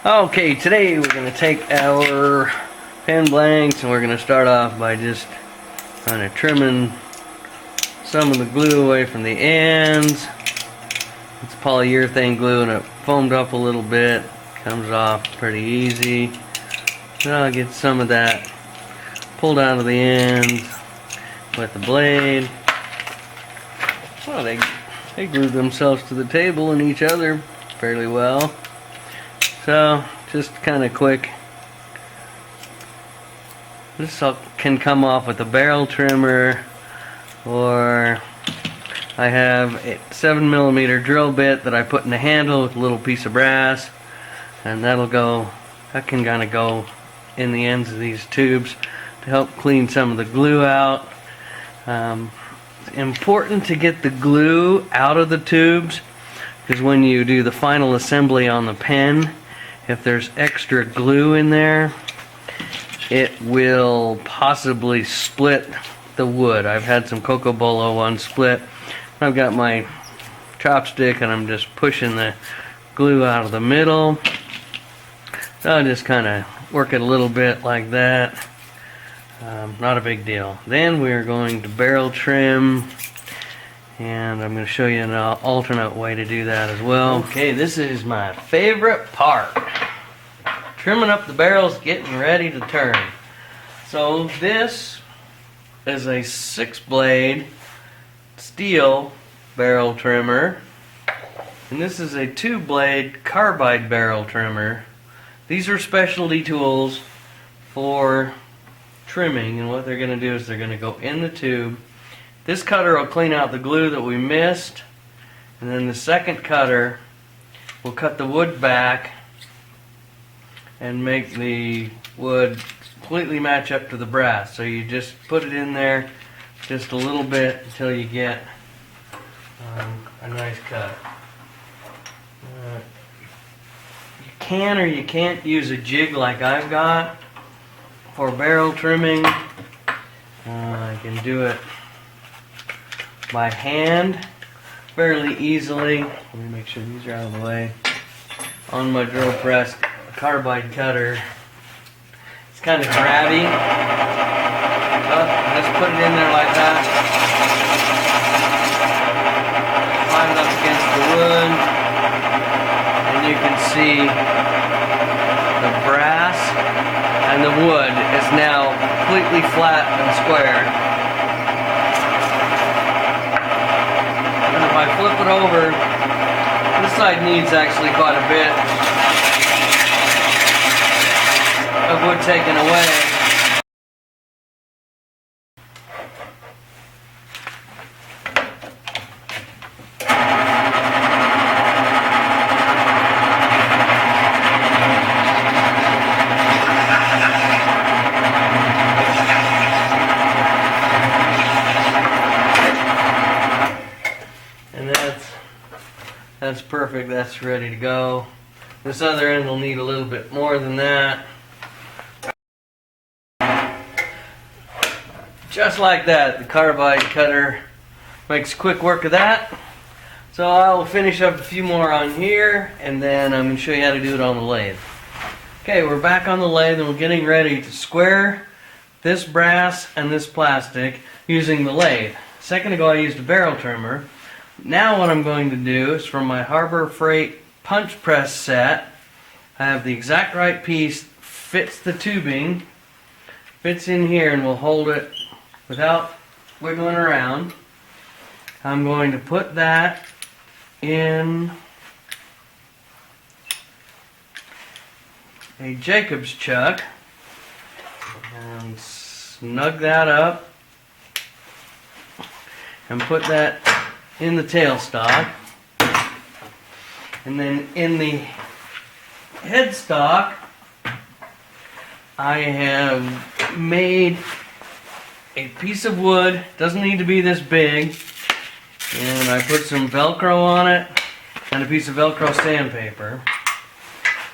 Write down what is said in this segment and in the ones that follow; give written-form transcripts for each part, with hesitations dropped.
Okay, today we're going to take our pen blanks and we're going to start off by just kind of trimming some of the glue away from the ends. It's polyurethane glue and it foamed up a little bit. Comes off pretty easy. So I'll get some of that pulled out of the ends with the blade. Well, they glued themselves to the table and each other fairly well. So, just kind of quick. This can come off with a barrel trimmer, or I have a 7mm drill bit that I put in the handle with a little piece of brass, and that can kind of go in the ends of these tubes to help clean some of the glue out. It's important to get the glue out of the tubes, because when you do the final assembly on the pen, if there's extra glue in there, it will possibly split the wood. I've had some Coco Bolo ones split. I've got my chopstick and I'm just pushing the glue out of the middle. So I'll just kind of work it a little bit like that. Not a big deal. Then we're going to barrel trim, and I'm going to show you an alternate way to do that as well. Okay, this is my favorite part. Trimming up the barrels, getting ready to turn. So this is a 6-blade steel barrel trimmer, and this is a 2-blade carbide barrel trimmer. These are specialty tools for trimming, and what they're going to do is they're going to go in the tube. This cutter will clean out the glue that we missed, and then the second cutter will cut the wood back and make the wood completely match up to the brass. So you just put it in there just a little bit until you get a nice cut. You can or you can't use a jig like I've got for barrel trimming. I can do it by hand fairly easily. Let me make sure these are out of the way. On my drill press carbide cutter, it's kind of grabby, but just put it in there like that, slide it up against the wood, and you can see the brass and the wood is now completely flat and square. And if I flip it over, this side needs actually quite a bit of wood taken away. And that's perfect. That's ready to go. This other end will need a little bit more than that. Just like that, the carbide cutter makes quick work of that. So I'll finish up a few more on here, and then I'm going to show you how to do it on the lathe. Okay, we're back on the lathe and we're getting ready to square this brass and this plastic using the lathe. A second ago I used a barrel trimmer. Now what I'm going to do is, from my Harbor Freight punch press set, I have the exact right piece, fits the tubing, fits in here, and will hold it without wiggling around. I'm going to put that in a Jacob's chuck and snug that up and put that in the tailstock. And then in the headstock, I have made a piece of wood, doesn't need to be this big, and I put some Velcro on it and a piece of Velcro sandpaper.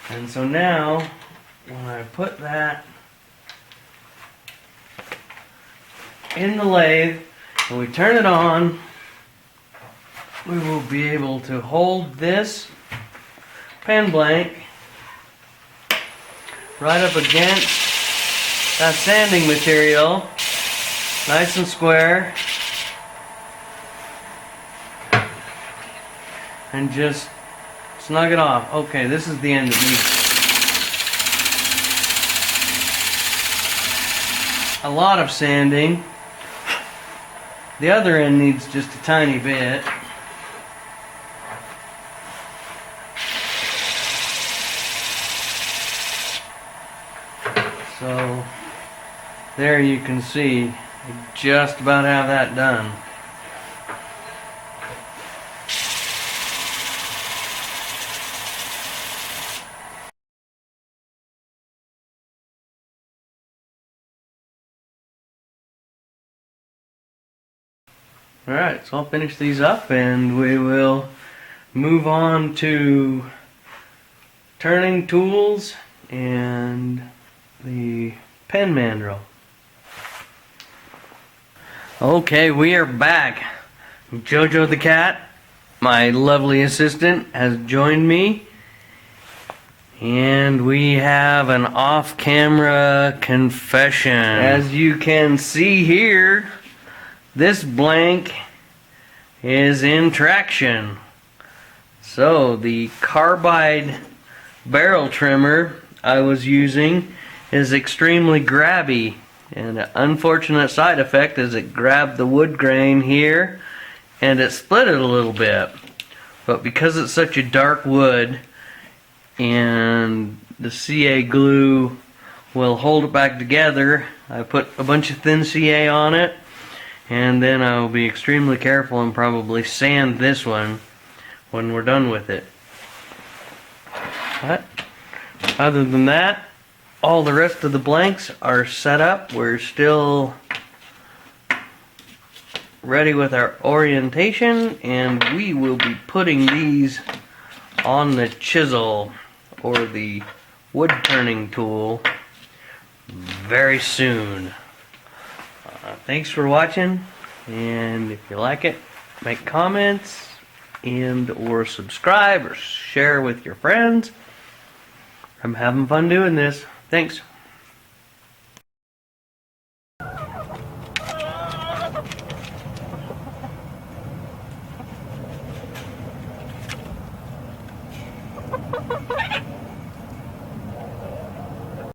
And so now when I put that in the lathe and we turn it on, we will be able to hold this pen blank right up against that sanding material, nice and square, and just snug it off. Okay, this is the end that needs a lot of sanding. The other end needs just a tiny bit. So there you can see, I just about have that done. Alright, so I'll finish these up and we will move on to turning tools and the pen mandrel. Okay, we are back. Jojo the cat, my lovely assistant, has joined me, and we have an off-camera confession. As you can see here, this blank is in traction. So the carbide barrel trimmer I was using is extremely grabby, and an unfortunate side effect is it grabbed the wood grain here and it split it a little bit. But because it's such a dark wood and the CA glue will hold it back together, I put a bunch of thin CA on it, and then I'll be extremely careful and probably sand this one when we're done with it. But other than that, all the rest of the blanks are set up. We're still ready with our orientation, and we will be putting these on the chisel or the wood turning tool very soon. Thanks for watching, and if you like it, make comments and or subscribe or share with your friends. I'm having fun doing this. Thanks.